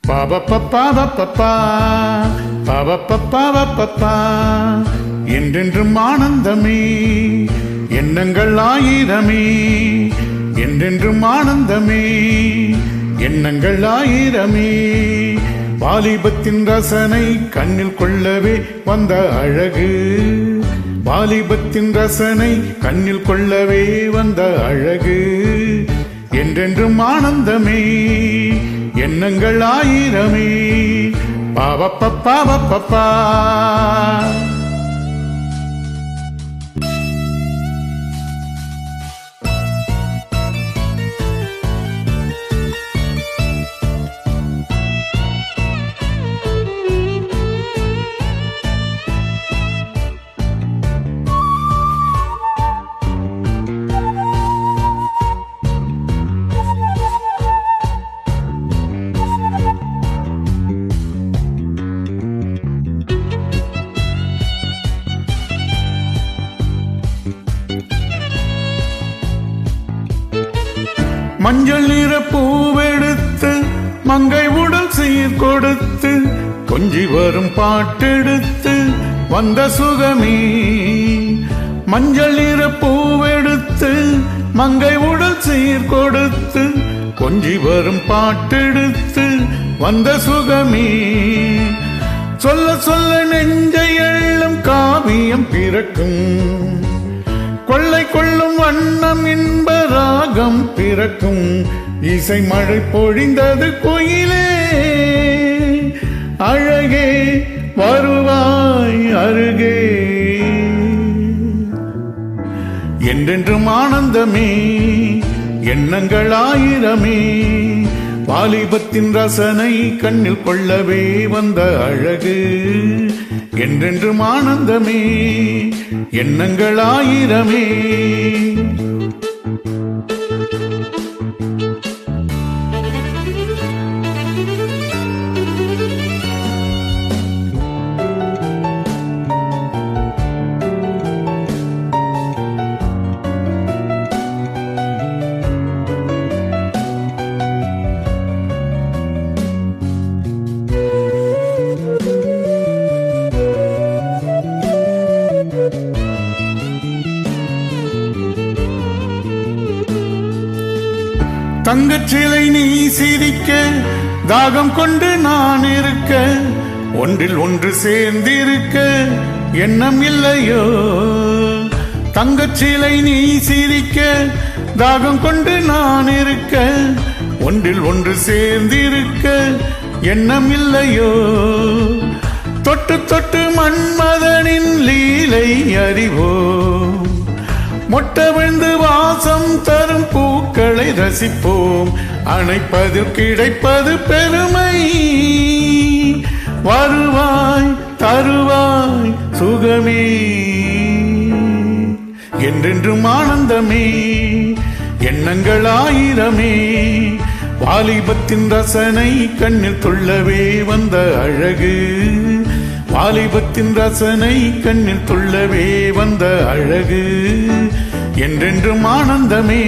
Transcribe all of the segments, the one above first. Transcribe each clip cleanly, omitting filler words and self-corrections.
பாபா பப்பா பப்பா பாபா பப்பா பப்பா என்றென்றும் ஆனந்தமே எண்ணங்கள் ஆயிரமே என்றென்றும் ஆனந்தமே எண்ணங்கள் ஆயிரமே வாலிபத்தின் ரசனை கண்ணில் கொள்ளவே வந்த அழகு வாலிபத்தின் ரசனை கண்ணில் கொள்ளவே வந்த அழகு என்றென்றும் ஆனந்தமே எண்ணங்கள் ஆயிரமே பாபா பப்பா பப்பா மஞ்சள் நிற பூவெடுத்து மங்கை உடல் சீர் கொடுத்து கொஞ்சி வரும் பாட்டெடுத்து வந்த சுகமே மஞ்சள் நிற பூவெடுத்து மங்கை உடல் சீர் கொடுத்து கொஞ்சி வரும் பாட்டெடுத்து வந்த சுகமே சொல்ல சொல்ல நெஞ்சை எள்ளும் காவியம் பிறக்கும் கொள்ளை கொள்ளும் வண்ணம் இன்ப ராகம் பிறக்கும் இசை மழை பொழிந்தது கோயிலே அழகே வருவாய் அருகே என்றென்றும் ஆனந்தமே எண்ணங்கள் ஆயிரமே வாலிபத்தின் ரசனை கண்ணில் கொள்ளவே வந்த அழகு என்றென்றும் ஆனந்தமே எண்ணங்கள் ஆயிரமே தங்கச்சிலை நீ சிரிக்க தாகம் கொண்டு நான் இருக்க ஒன்றில் ஒன்று சேர்ந்திருக்க எண்ணம் இல்லையோ தங்கச்சிலை நீ சிரிக்க தாகம் கொண்டு நான் இருக்க ஒன்றில் ஒன்று சேர்ந்திருக்க எண்ணம் இல்லையோ தொட்டு தொட்டு மன்மதனின் லீலை அறிவோம் மொட்டை விழுந்து வாசம் தரும் பூக்களை ரசிப்போம் அணைப்பதில் கிடைப்பது பெருமை வருவாய் தருவாய் சுகமே என்றென்றும் ஆனந்தமே எண்ணங்கள் ஆயிரமே வாலிபத்தின் ரசனை கண்ணில் துள்ளவே வந்த அழகு வாலிபத்தின் ரசனை கண்ணில் துள்ளவே வந்த அழகு என்றென்றும் ஆனந்தமே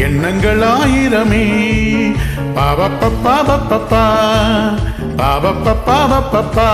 எண்ணங்கள் ஆயிரமே பாபா பப்பா பப்பா பாபா பப்பா பப்பா